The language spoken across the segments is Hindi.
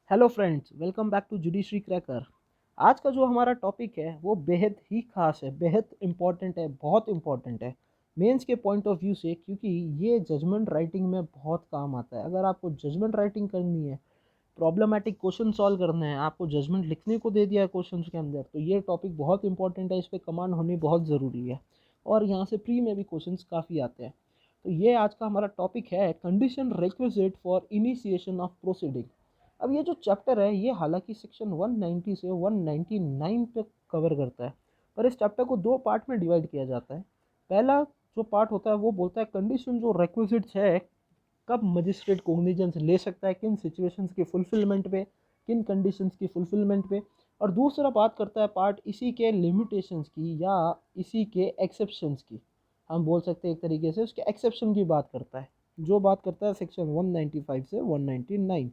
Hello friends, welcome back to judiciary cracker. आज का जो हमारा टॉपिक है वो बेहद ही खास है, बेहद इम्पॉर्टेंट है, बहुत इम्पॉर्टेंट है मेंस के पॉइंट ऑफ व्यू से, क्योंकि ये जजमेंट राइटिंग में बहुत काम आता है। अगर आपको जजमेंट राइटिंग करनी है, प्रॉब्लमेटिक क्वेश्चन सॉल्व करना है, आपको जजमेंट लिखने को दे दिया है क्वेश्चन के अंदर, तो ये टॉपिक बहुत इंपॉर्टेंट है, इस पर कमांड होनी बहुत ज़रूरी है। और यहाँ से प्री में भी क्वेश्चन काफ़ी आते हैं। तो ये आज का हमारा टॉपिक है, condition requisite for initiation of proceeding. अब ये जो चैप्टर है ये हालांकि सेक्शन 190 से 199 पे कवर करता है, पर इस चैप्टर को दो पार्ट में डिवाइड किया जाता है। पहला जो पार्ट होता है वो बोलता है कंडीशन जो रिक्विजिट्स है, कब मजिस्ट्रेट कोग्निजेंस ले सकता है, किन सिचुएशंस की फुलफिलमेंट पे, किन कंडीशंस की फुलफिलमेंट पे। और दूसरा बात करता है पार्ट इसी के लिमिटेशंस की या इसी के एक्सेप्शंस की। हम बोल सकते हैं एक तरीके से उसके एक्सेप्शन की बात करता है, जो बात करता है सेक्शन 195 से 199।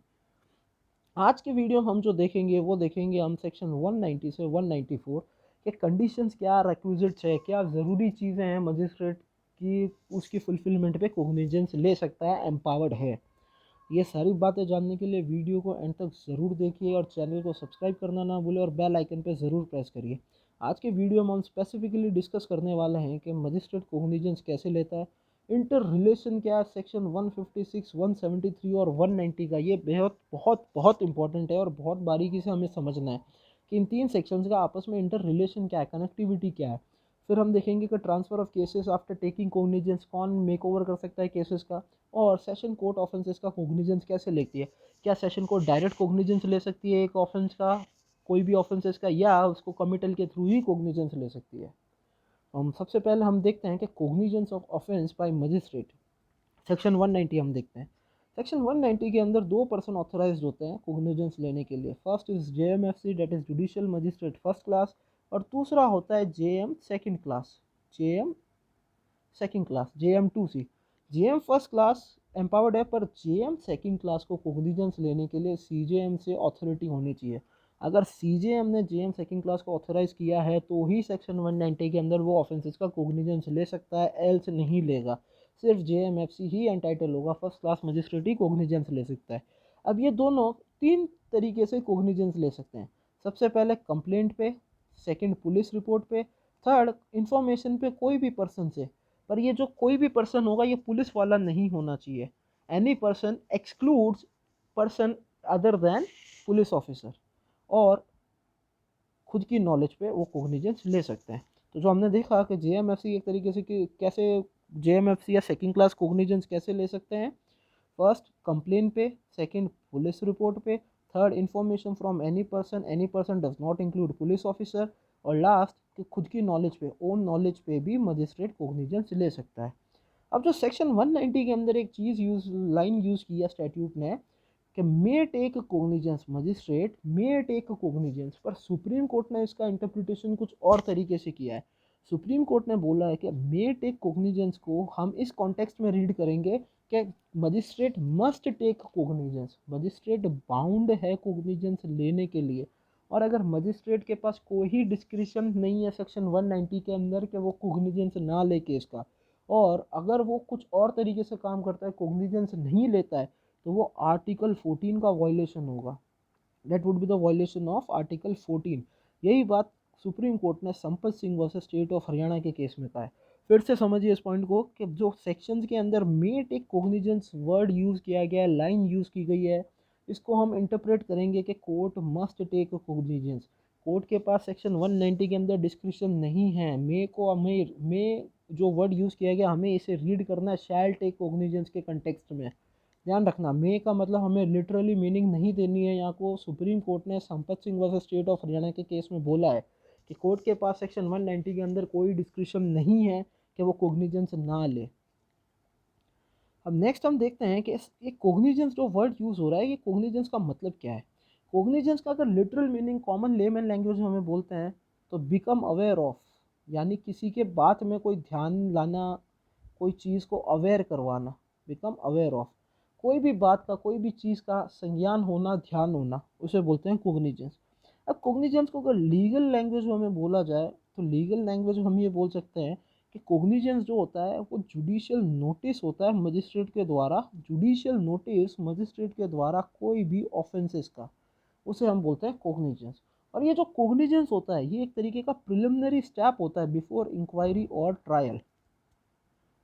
आज के वीडियो में हम जो देखेंगे वो देखेंगे हम सेक्शन 190 से 194 के कंडीशंस क्या, रिक्विजिट्स है, क्या ज़रूरी चीज़ें हैं मजिस्ट्रेट की, उसकी फुलफिलमेंट पे कोग्निजेंस ले सकता है, एम्पावर्ड है। ये सारी बातें जानने के लिए वीडियो को एंड तक ज़रूर देखिए और चैनल को सब्सक्राइब करना ना भूलें और बेल आइकन पे ज़रूर प्रेस करिए। आज के वीडियो में हम स्पेसिफिकली डिस्कस करने वाले हैं कि मजिस्ट्रेट कोग्निजेंस कैसे लेता है, इंटर रिलेशन क्या है, सेक्शन 156, 173 और 190 का। ये बेहद बहुत बहुत इंपॉर्टेंट है और बहुत बारीकी से हमें समझना है कि इन तीन सेक्शंस का आपस में इंटर रिलेशन क्या है, कनेक्टिविटी क्या है। फिर हम देखेंगे कि transfer of cases after taking cognizance, कौन मेक ओवर कर सकता है केसेस का, और सेशन कोर्ट ऑफेंसेस का कोग्निजेंस कैसे लेती है। क्या सेशन कोर्ट डायरेक्ट कोग्निजेंस ले सकती है एक ऑफेंस का, कोई भी ऑफेंसेस का, या उसको कमिटल के थ्रू ही कोग्निजेंस ले सकती है। हम सबसे पहले हम देखते हैं कि cognizance of offence by magistrate, section 190 हम देखते हैं। सेक्शन 190 के अंदर दो पर्सन ऑथोराइज्ड होते हैं कोग्निजेंस लेने के लिए। First is JMFC, that is judicial magistrate first class, और दूसरा होता है JM second class, JM second class, JM 2C। JM first class empowered है, पर जेएम सेकंड क्लास को कोग्निजेंस लेने के लिए सीजेएम से अथॉरिटी होनी चाहिए। अगर सीजेएम ने जेएम सेकंड क्लास को ऑथोराइज किया है तो ही सेक्शन 190 के अंदर वो ऑफेंसेस का कोग्निजेंस ले सकता है, एल्स नहीं लेगा। सिर्फ जेएमएफसी ही एंटाइटल होगा, फर्स्ट क्लास मजिस्ट्रेट ही कोग्निजेंस ले सकता है। अब ये दोनों तीन तरीके से कोग्निजेंस ले सकते हैं। सबसे पहले कंप्लेंट पे, सेकंड पुलिस रिपोर्ट पे, थर्ड इंफॉर्मेशन पे कोई भी पर्सन से। पर ये जो कोई भी पर्सन होगा ये पुलिस वाला नहीं होना चाहिए। Any person excludes person other than police officer, और खुद की नॉलेज पे वो कोग्निजेंस ले सकते हैं। तो जो हमने देखा कि जेएमएफसी एक तरीके से कि कैसे जेएमएफसी या सेकंड क्लास कोग्निजेंस कैसे ले सकते हैं। फर्स्ट कंप्लेन पे, सेकंड पुलिस रिपोर्ट पे, third information from any person does not include police officer, और लास्ट कि खुद की नॉलेज पे, ओन नॉलेज पे भी मजिस्ट्रेट कोग्निजेंस ले सकता है। अब जो सेक्शन 190 के अंदर एक चीज़ लाइन यूज़ किया स्टैट्यूट ने कि may take cognizance, magistrate may take cognizance, पर सुप्रीम कोर्ट ने इसका इंटरप्रिटेशन कुछ और तरीके से किया है। सुप्रीम कोर्ट ने बोला है कि मे टेक कोग्निजेंस को हम इस कॉन्टेक्स्ट में रीड करेंगे कि magistrate must take cognizance, magistrate bound है कोग्निजेंस लेने के लिए। और अगर मजिस्ट्रेट के पास कोई डिस्क्रिशन नहीं है सेक्शन 190 के अंदर कि वो कोग्निजेंस ना ले केस का, और अगर वो कुछ और तरीके से काम करता है, कोग्निजेंस नहीं लेता है, तो वो आर्टिकल 14 का वायलेशन होगा। That would be the violation of article 14। यही बात सुप्रीम कोर्ट ने Sampat Singh versus state of Haryana के केस में कहा है। फिर से समझिए इस पॉइंट को कि जो सेक्शंस के अंदर may take cognizance word use किया गया है, लाइन यूज़ की गई है, इसको हम इंटरप्रेट करेंगे कि court must take cognizance. Court के पास सेक्शन 190 के अंदर डिस्क्रिप्शन नहीं है। मे को हमें, मे जो वर्ड यूज़ किया गया हमें इसे रीड करना है शैल टेक कोग्निजेंस के कंटेक्स्ट में। ध्यान रखना, मे का मतलब हमें लिटरली मीनिंग नहीं देनी है। यहाँ को सुप्रीम कोर्ट ने Sampat Singh versus state of Haryana के केस में बोला है कि कोर्ट के पास सेक्शन 190 के अंदर कोई डिस्क्रिप्शन नहीं है कि वो कोग्निजेंस ना ले। अब नेक्स्ट हम देखते हैं कि ये कोग्निजेंस जो वर्ड यूज़ हो रहा है, ये कोग्निजेंस का मतलब क्या है। कोग्निजेंस का अगर literal meaning common layman language में हमें बोलते हैं तो बिकम अवेयर ऑफ, यानी किसी के बात में कोई ध्यान लाना, कोई चीज़ को अवेयर करवाना, बिकम अवेयर ऑफ। कोई भी बात का, कोई भी चीज़ का संज्ञान होना, ध्यान होना, उसे बोलते हैं कोग्निजेंस। अब कोग्निजेंस को अगर लीगल लैंग्वेज में हमें बोला जाए तो लीगल लैंग्वेज में हम ये बोल सकते हैं कि कोग्निजेंस जो होता है वो जुडिशियल नोटिस होता है मजिस्ट्रेट के द्वारा, जुडिशियल नोटिस मजिस्ट्रेट के द्वारा कोई भी ऑफेंसेस का, उसे हम बोलते हैं कोग्निजेंस। और ये जो कोग्निजेंस होता है ये एक तरीके का प्रिलिमिनरी स्टेप होता है बिफोर इंक्वायरी और trial.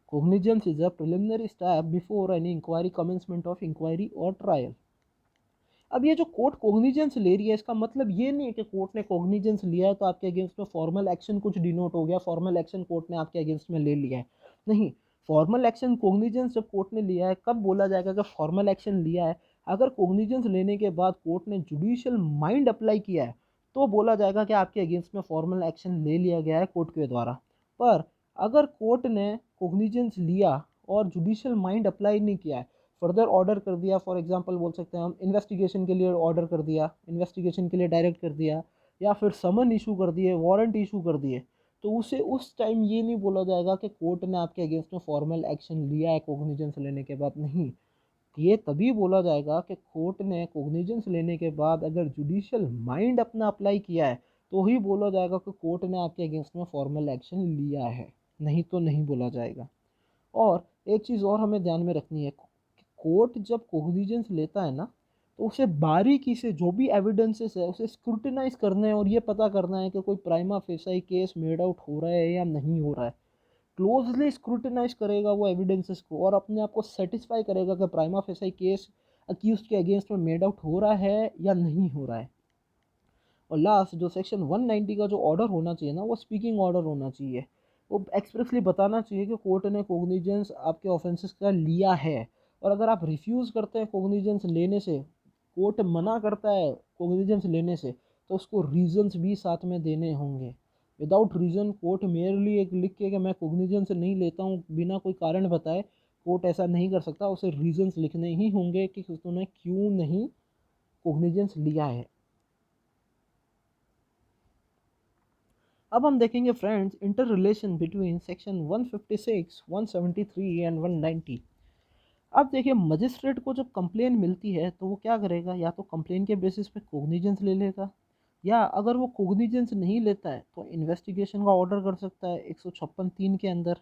Cognizance is a preliminary step before any inquiry, commencement of inquiry और ट्रायल। अब ये जो कोर्ट कोग्निजेंस ले रही है इसका मतलब ये नहीं है कि कोर्ट ने कोग्निजेंस लिया है तो आपके अगेंस्ट में फॉर्मल एक्शन कुछ डिनोट हो गया, फॉर्मल एक्शन कोर्ट ने आपके अगेंस्ट में ले लिया है। नहीं, फॉर्मल एक्शन कोग्निजेंस जब कोर्ट ने लिया है, कब बोला जाएगा कि फॉर्मल एक्शन लिया है? अगर कोग्निजेंस लेने के बाद कोर्ट ने जुडिशियल माइंड अप्लाई किया है तो बोला जाएगा कि आपके अगेंस्ट में फॉर्मल एक्शन ले लिया गया है कोर्ट के द्वारा। पर अगर कोर्ट ने कोग्निजेंस लिया और जुडिशियल माइंड अप्लाई नहीं किया है, फर्दर ऑर्डर कर दिया, फॉर एग्जांपल बोल सकते हैं हम इन्वेस्टिगेशन के लिए ऑर्डर कर दिया, इन्वेस्टिगेशन के लिए डायरेक्ट कर दिया, या फिर समन इशू कर दिए, वारंट इशू कर दिए, तो उसे उस टाइम ये नहीं बोला जाएगा कि कोर्ट ने आपके अगेंस्ट में फॉर्मल एक्शन लिया है कोग्निजेंस लेने के बाद। नहीं, ये तभी बोला जाएगा कि कोर्ट ने कोग्निजेंस लेने के बाद अगर जुडिशियल माइंड अपना अप्लाई किया है तो ही बोला जाएगा कि कोर्ट ने आपके अगेंस्ट में फॉर्मल एक्शन लिया है, नहीं तो नहीं बोला जाएगा। और एक चीज़ और हमें ध्यान में रखनी है कि कोर्ट जब कोग्निजेंस लेता है ना तो उसे बारीकी से जो भी एविडेंसेस है उसे स्क्रूटिनाइज करना है और ये पता करना है कि कोई prima facie case made out हो रहा है या नहीं हो रहा है। क्लोजली स्क्रूटिनाइज करेगा वो एविडेंसेस को और अपने आप को सेटिस्फाई करेगा कि प्राइमा फेसाई केस अक्यूज के अगेंस्ट में मेड आउट हो रहा है या नहीं हो रहा है। और लास्ट जो सेक्शन 190 का जो ऑर्डर होना चाहिए ना वो स्पीकिंग ऑर्डर होना चाहिए। वो एक्सप्रेसली बताना चाहिए कि कोर्ट ने कोग्निजेंस आपके ऑफेंसेस का लिया है। और अगर आप रिफ्यूज़ करते हैं कोग्निजेंस लेने से, कोर्ट मना करता है कोग्निजेंस लेने से, तो उसको रीजंस भी साथ में देने होंगे। विदाउट रीज़न कोर्ट मेयरली एक लिख के कि मैं कोग्निजेंस नहीं लेता हूँ बिना कोई कारण बताए, कोर्ट ऐसा नहीं कर सकता। उसे रीजंस लिखने ही होंगे कि उसने क्यों नहीं कोग्निजेंस लिया है। अब हम देखेंगे friends inter relation between section 156, 173 and 190। अब देखिए मजिस्ट्रेट को जब कंप्लेन मिलती है तो वो क्या करेगा, या तो कंप्लेन के बेसिस पे कोग्निजेंस ले लेगा, या अगर वो कोग्निजेंस नहीं लेता है तो इन्वेस्टिगेशन का ऑर्डर कर सकता है 156(3) के अंदर।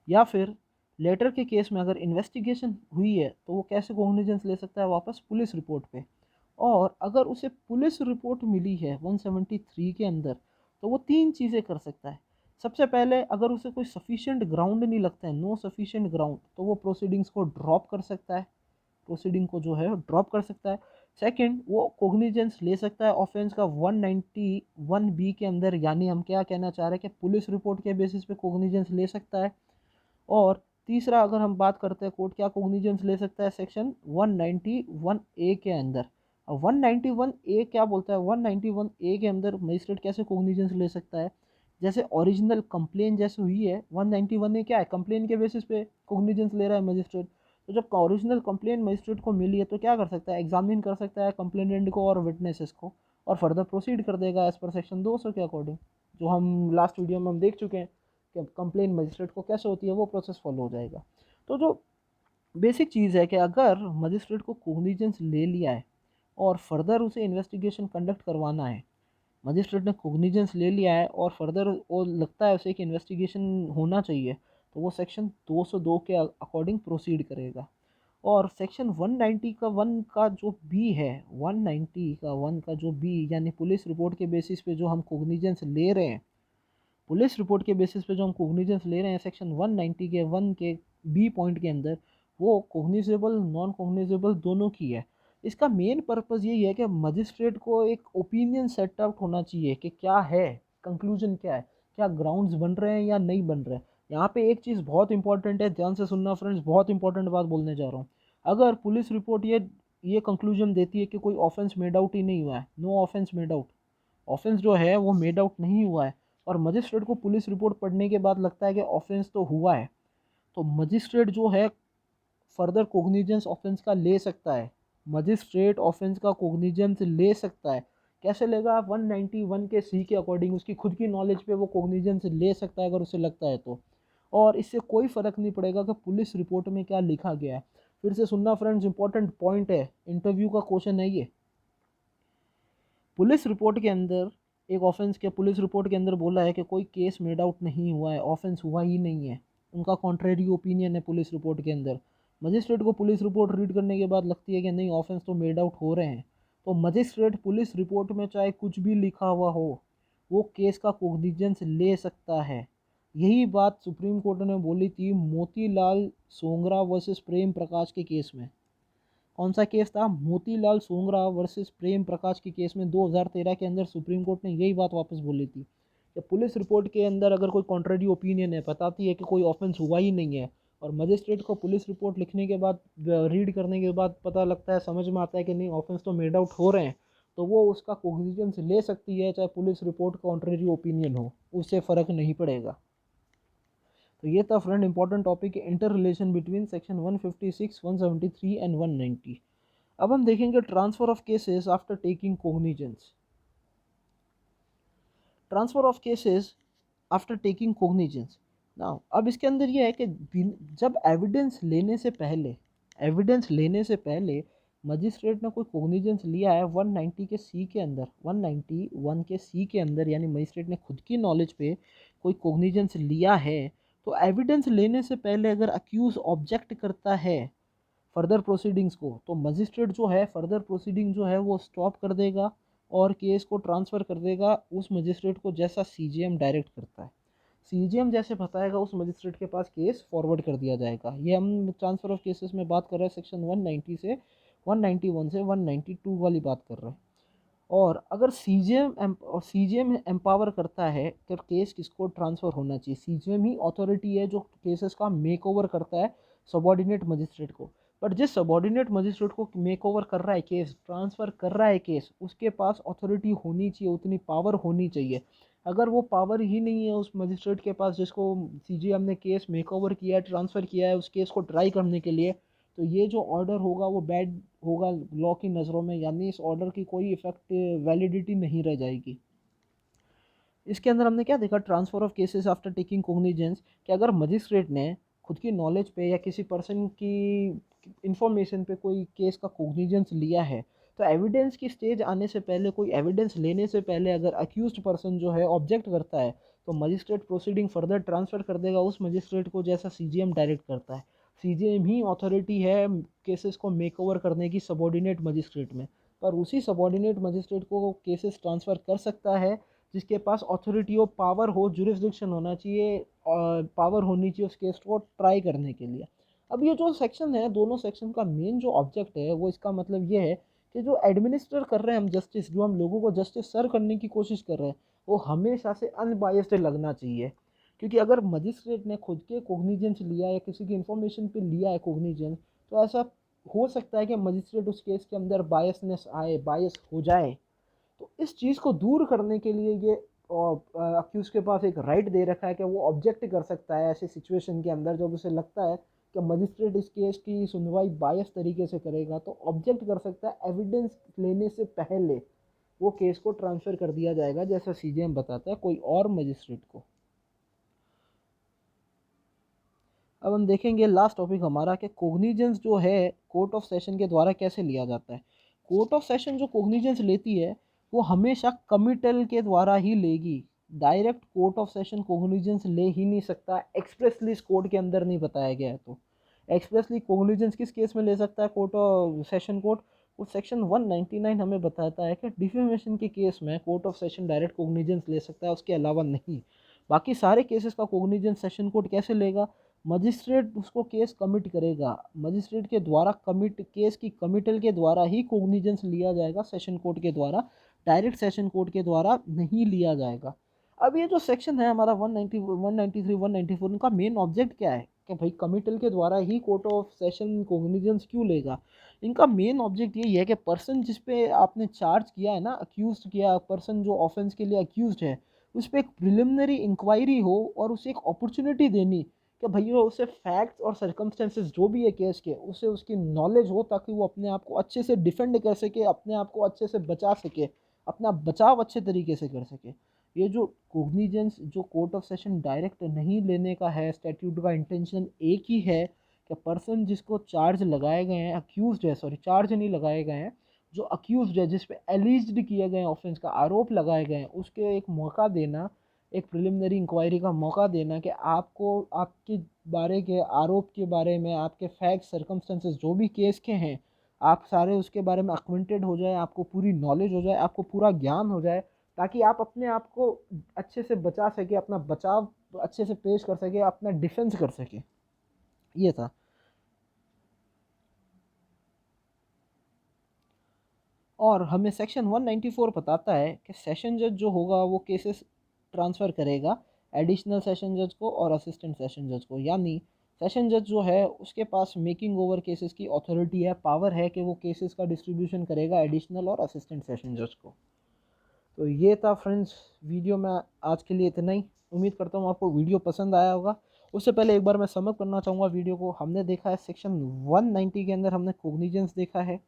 या फिर लेटर के केस में अगर इन्वेस्टिगेशन हुई है तो वो कैसे कोग्निजेंस ले सकता है, वापस पुलिस रिपोर्ट पे। और अगर उसे पुलिस रिपोर्ट मिली है 173 के अंदर तो वो 3 चीज़ें कर सकता है। सबसे पहले अगर उसे कोई सफिशिएंट ग्राउंड नहीं लगता है, नो सफिशिएंट ग्राउंड, तो वो प्रोसीडिंग्स को ड्रॉप कर सकता है, प्रोसीडिंग को जो है ड्रॉप कर सकता है। सेकंड, वो कोग्निजेंस ले सकता है ऑफेंस का 191 बी के अंदर, यानी हम क्या कहना चाह रहे हैं कि पुलिस रिपोर्ट के बेसिस पे कोग्निजेंस ले सकता है। और तीसरा अगर हम बात करते हैं कोर्ट क्या कोग्निजेंस ले सकता है सेक्शन 191 ए के अंदर। अब 191 ए क्या बोलता है, 191 ए के अंदर मजिस्ट्रेट कैसे कोग्निजेंस ले सकता है, जैसे ओरिजिनल कंप्लेन जैसे हुई है 191 ए क्या है, कंप्लेन के बेसिस पे कोग्निजेंस ले रहा है मजिस्ट्रेट। तो जब ओरिजिनल कंप्लेन मजिस्ट्रेट को मिली है तो क्या कर सकता है, एग्जामिन कर सकता है कंप्लेनेंट को और विटनेसेस को और फर्दर प्रोसीड कर देगा एज पर सेक्शन 200 के अकॉर्डिंग, जो हम लास्ट वीडियो में हम देख चुके हैं कि कंप्लेन मजिस्ट्रेट को कैसे होती है, वो प्रोसेस फॉलो हो जाएगा। तो जो बेसिक चीज़ है कि अगर मजिस्ट्रेट को कोग्निजेंस ले लिया है और फर्दर उसे इन्वेस्टिगेशन कंडक्ट करवाना है, मजिस्ट्रेट ने कोग्निजेंस ले लिया है और फर्दर वो लगता है उसे कि इन्वेस्टिगेशन होना चाहिए, तो वो सेक्शन 202 के अकॉर्डिंग प्रोसीड करेगा। और सेक्शन 190 का 1 का जो बी है, 190 का 1 का जो बी, यानी पुलिस रिपोर्ट के बेसिस पे जो हम कोग्निजेंस ले रहे हैं, पुलिस रिपोर्ट के बेसिस पे जो हम कोग्निजेंस ले रहे हैं सेक्शन 190 के 1 के बी पॉइंट के अंदर, वो कोग्निजेबल नॉन कोग्निजेबल दोनों की है। इसका मेन पर्पस यही है कि मजिस्ट्रेट को एक ओपिनियन सेट आउट होना चाहिए कि क्या है, कंक्लूजन क्या है, क्या ग्राउंड्स बन रहे हैं या नहीं बन रहे हैं। यहाँ पे एक चीज़ बहुत इंपॉर्टेंट है, ध्यान से सुनना फ्रेंड्स, बहुत इंपॉर्टेंट बात बोलने जा रहा हूँ। अगर पुलिस रिपोर्ट ये कंक्लूजन देती है कि कोई ऑफेंस मेड आउट ही नहीं हुआ है, no offence made out, offence जो है वो मेड आउट नहीं हुआ है, और मजिस्ट्रेट को पुलिस रिपोर्ट पढ़ने के बाद लगता है कि ऑफेंस तो हुआ है, तो मजिस्ट्रेट जो है फर्दर कोग्निजेंस ऑफेंस का ले सकता है। मजिस्ट्रेट ऑफेंस का कोग्निजेंस ले सकता है। कैसे लेगा, 191 के सी के अकॉर्डिंग उसकी खुद की नॉलेज पे वो कोग्निजेंस ले सकता है अगर उसे लगता है तो। और इससे कोई फ़र्क नहीं पड़ेगा कि पुलिस रिपोर्ट में क्या लिखा गया है। फिर से सुनना फ्रेंड्स, इंपॉर्टेंट पॉइंट है, इंटरव्यू का क्वेश्चन है ये। पुलिस रिपोर्ट के अंदर एक ऑफेंस के पुलिस रिपोर्ट के अंदर बोला है कि कोई केस मेड आउट नहीं हुआ है, ऑफेंस हुआ ही नहीं है, उनका कॉन्ट्रेरी ओपिनियन है पुलिस रिपोर्ट के अंदर। मजिस्ट्रेट को पुलिस रिपोर्ट रीड करने के बाद लगती है कि नहीं ऑफेंस तो मेड आउट हो रहे हैं, तो मजिस्ट्रेट पुलिस रिपोर्ट में चाहे कुछ भी लिखा हुआ हो, वो केस का कोग्निजेंस ले सकता है। यही बात सुप्रीम कोर्ट ने बोली थी मोतीलाल सोंगरा वर्सेस प्रेम प्रकाश के केस में। कौन सा केस था? मोतीलाल सोंगरा वर्सेस प्रेम प्रकाश के केस में 2013 के अंदर सुप्रीम कोर्ट ने यही बात वापस बोली थी कि पुलिस रिपोर्ट के अंदर अगर कोई कॉन्ट्रेरी ओपिनियन है, बताती है कि कोई ऑफेंस हुआ ही नहीं है, और मजिस्ट्रेट को पुलिस रिपोर्ट लिखने के बाद, रीड करने के बाद पता लगता है, समझ में आता है कि नहीं ऑफेंस तो मेड आउट हो रहे हैं, तो वो उसका कोग्निजेंस ले सकती है, चाहे पुलिस रिपोर्ट कॉन्ट्रेरी ओपिनियन हो, उससे फ़र्क नहीं पड़ेगा। तो ये था friend important topic, inter relation between section 156, 173 and 190। अब हम देखेंगे transfer of cases after taking cognizance. Transfer of cases after taking cognizance. Now अब इसके अंदर ये है कि जब एविडेंस लेने से पहले मजिस्ट्रेट ने कोई कोग्निजेंस लिया है 190 के सी के अंदर, 191 के सी के अंदर, यानी मजिस्ट्रेट ने खुद की नॉलेज पे कोई कोग्निजेंस लिया है, तो एविडेंस लेने से पहले अगर अक्यूज ऑब्जेक्ट करता है फर्दर प्रोसीडिंग्स को, तो मजिस्ट्रेट जो है फर्दर प्रोसीडिंग जो है वो स्टॉप कर देगा और केस को ट्रांसफ़र कर देगा उस मजिस्ट्रेट को जैसा सीजीएम डायरेक्ट करता है। सीजीएम जैसे बताएगा उस मजिस्ट्रेट के पास केस फॉरवर्ड कर दिया जाएगा। ये हम ट्रांसफ़र ऑफ केसेस में बात कर रहे हैं, सेक्शन 190 से 191 से 192 वाली बात कर रहे हैं। और अगर सीजीएम एम्पावर करता है तो केस किसको ट्रांसफ़र होना चाहिए? सीजीएम ही अथॉरिटी है जो केसेस का मेक ओवर करता है सबॉर्डिनेट मजिस्ट्रेट को। बट जिस सबॉर्डिनेट मजिस्ट्रेट को मेक ओवर कर रहा है केस, ट्रांसफ़र कर रहा है केस, उसके पास अथॉरिटी होनी चाहिए, उतनी पावर होनी चाहिए। अगर वो पावर ही नहीं है उस मजिस्ट्रेट के पास जिसको सीजीएम ने केस मेक ओवर किया है, ट्रांसफ़र किया है उस केस को ट्राई करने के लिए, तो ये जो ऑर्डर होगा वो बैड होगा लॉ की नज़रों में, यानी इस ऑर्डर की कोई इफेक्ट वैलिडिटी नहीं रह जाएगी। इसके अंदर हमने क्या देखा, transfer of cases after taking cognizance, कि अगर मजिस्ट्रेट ने खुद की नॉलेज पे या किसी पर्सन की इंफॉर्मेशन पे कोई केस का कोग्निजेंस लिया है, तो एविडेंस की स्टेज आने से पहले, कोई एविडेंस लेने से पहले अगर अक्यूज्ड पर्सन जो है ऑब्जेक्ट करता है, तो मजिस्ट्रेट प्रोसीडिंग फर्दर ट्रांसफ़र कर देगा उस मजिस्ट्रेट को जैसा सीजीएम डायरेक्ट करता है। सीजीएम ही अथॉरिटी है केसेस को मेक ओवर करने की सबॉर्डिनेट मजिस्ट्रेट में, पर उसी सबॉर्डिनेट मजिस्ट्रेट को केसेस ट्रांसफ़र कर सकता है जिसके पास अथॉरिटी हो, पावर हो, जुरिस्डिक्शन होना चाहिए, और पावर होनी चाहिए उस केस को ट्राई करने के लिए। अब ये जो सेक्शन है, दोनों सेक्शन का मेन जो ऑब्जेक्ट है वो, इसका मतलब ये है कि जो एडमिनिस्टर कर रहे हैं हम जस्टिस, जो हम लोगों को जस्टिस सर्व करने की कोशिश कर रहे हैं, वो हमेशा से अनबायस्ड लगना चाहिए। क्योंकि अगर मजिस्ट्रेट ने खुद के कोग्निजेंस लिया या किसी की इन्फॉर्मेशन पे लिया है कोग्निजेंस, तो ऐसा हो सकता है कि मजिस्ट्रेट उस केस के अंदर बायसनेस आए, बायस हो जाए। तो इस चीज़ को दूर करने के लिए ये अक्यूज़ के पास एक राइट दे रखा है कि वो ऑब्जेक्ट कर सकता है ऐसे सिचुएशन के अंदर जब उसे लगता है कि मजिस्ट्रेट इस केस की सुनवाई बायस तरीके से करेगा, तो ऑब्जेक्ट कर सकता है एविडेंस लेने से पहले वो केस को ट्रांसफ़र कर दिया जाएगा जैसा सीजीएम बताता है कोई और मजिस्ट्रेट को। अब हम देखेंगे लास्ट टॉपिक हमारा कि कोग्निजेंस जो है कोर्ट ऑफ सेशन के द्वारा कैसे लिया जाता है। कोर्ट ऑफ सेशन जो कोग्निजेंस लेती है वो हमेशा कमिटल के द्वारा ही लेगी। Direct court of session cognizance ले ही नहीं सकता, एक्सप्रेसली इस कोर्ट के अंदर नहीं बताया गया है। तो एक्सप्रेसली कोग्निजेंस किस केस में ले सकता है कोर्ट ऑफ सेशन कोर्ट? वो सेक्शन 199 हमें बताता है कि डिफेमेशन के केस में court of session direct cognizance ले सकता है, उसके अलावा नहीं। बाकी सारे केसेस का कोग्निजेंस सेशन कोर्ट कैसे लेगा? मजिस्ट्रेट उसको केस कमिट करेगा, मजिस्ट्रेट के द्वारा कमिट, केस की कमिटल के द्वारा ही कोग्निजेंस लिया जाएगा सेशन कोर्ट के द्वारा, डायरेक्ट सेशन कोर्ट के द्वारा नहीं लिया जाएगा। अब ये जो सेक्शन है हमारा 190, 193, 194, उनका मेन ऑब्जेक्ट क्या है कि भाई कमिटल के द्वारा ही कोर्ट ऑफ सेशन कोग्निजेंस क्यों लेगा? इनका मेन ऑब्जेक्ट यही है कि पर्सन जिस पे आपने चार्ज किया है ना, अक्यूज किया, पर्सन जो ऑफेंस के लिए अक्यूज है, उस पर एक प्रिलिमिनरी इंक्वायरी हो और उसे एक अपॉर्चुनिटी देनी कि भैया उसे फैक्ट्स और सर्कमस्टेंसेस जो भी है केस के, उसे उसकी नॉलेज हो ताकि वो अपने आप को अच्छे से डिफेंड कर सके, अपने आप को अच्छे से बचा सके, अपना बचाव अच्छे तरीके से कर सके। ये जो कोग्निजेंस जो कोर्ट ऑफ सेशन डायरेक्ट नहीं लेने का है, स्टैट्यूट का इंटेंशन एक ही है कि पर्सन जिसको चार्ज लगाए गए हैं, अक्यूज्ड है, सॉरी चार्ज नहीं लगाए गए हैं, जो अक्यूज्ड है, जिस पे एलिज्ड किए गए ऑफेंस का आरोप लगाए गए हैं, उसके एक मौका देना, एक प्रिलिमिनरी इंक्वायरी का मौका देना कि आपको आपके बारे के आरोप के बारे में, आपके फैक्ट सर्कमस्टेंसेस जो भी केस के हैं, आप सारे उसके बारे में अक्वेंटेड हो जाए, आपको पूरी नॉलेज हो जाए, आपको पूरा ज्ञान हो जाए, ताकि आप अपने आप को अच्छे से बचा सके, अपना बचाव अच्छे से पेश कर सके, अपना डिफेंस कर सके। ये था। और हमें सेक्शन 194 बताता है कि सेशन जज जो होगा वो केसेस ट्रांसफ़र करेगा एडिशनल सेशन जज को और असिस्टेंट सेशन जज को। यानी सेशन जज जो है उसके पास मेकिंग ओवर केसेस की अथॉरिटी है, पावर है कि वो केसेस का डिस्ट्रीब्यूशन करेगा एडिशनल और असिस्टेंट सेशन जज को। तो ये था फ्रेंड्स वीडियो में आज के लिए इतना ही। उम्मीद करता हूँ आपको वीडियो पसंद आया होगा। उससे पहले एक बार मैं समअप करना चाहूँगा वीडियो को। हमने देखा है सेक्शन 190 के अंदर हमने कोग्निजेंस देखा है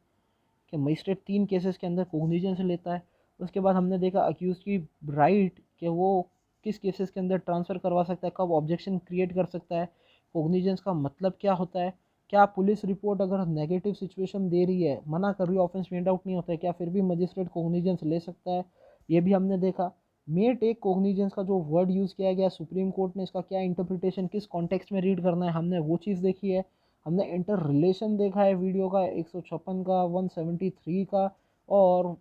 कि मजिस्ट्रेट 3 केसेस के अंदर कोग्निजेंस लेता है। उसके बाद हमने देखा अक्यूज की राइट कि वो किस केसेस के अंदर ट्रांसफ़र करवा सकता है, कब ऑब्जेक्शन क्रिएट कर सकता है, कोग्निजेंस का मतलब क्या होता है, क्या पुलिस रिपोर्ट अगर नेगेटिव सिचुएशन दे रही है, मना कर रही है, ऑफेंस मेड आउट नहीं होता है, क्या फिर भी मजिस्ट्रेट कोग्निजेंस ले सकता है, ये भी हमने देखा। मे टेक कोग्निजेंस का जो वर्ड यूज़ किया गया सुप्रीम कोर्ट ने, इसका क्या इंटरप्रिटेशन, किस कॉन्टेक्स्ट में रीड करना है, हमने वो चीज़ देखी है। हमने इंटर रिलेशन देखा है वीडियो का 156 का, 173 का और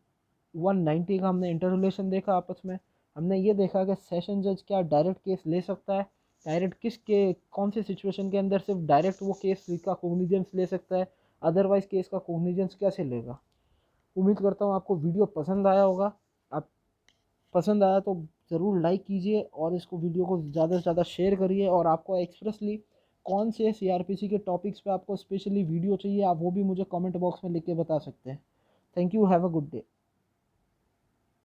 190 का, हमने इंटर रिलेशन देखा आपस में। हमने ये देखा कि सेशन जज क्या डायरेक्ट केस ले सकता है, डायरेक्ट किस के कौन से सिचुएशन के अंदर सिर्फ डायरेक्ट वो केस का कोग्निजेंस ले सकता है, अदरवाइज केस का कोग्निजेंस कैसे लेगा। उम्मीद करता हूँ आपको वीडियो पसंद आया होगा। आप पसंद आया तो ज़रूर लाइक कीजिए और इसको वीडियो को ज़्यादा से ज़्यादा शेयर करिए। और आपको एक्सप्रेसली कौन से सीआरपीसी के टॉपिक्स पे आपको स्पेशली वीडियो चाहिए, आप वो भी मुझे कमेंट बॉक्स में लिख के बता सकते हैं। Thank you, have a good day.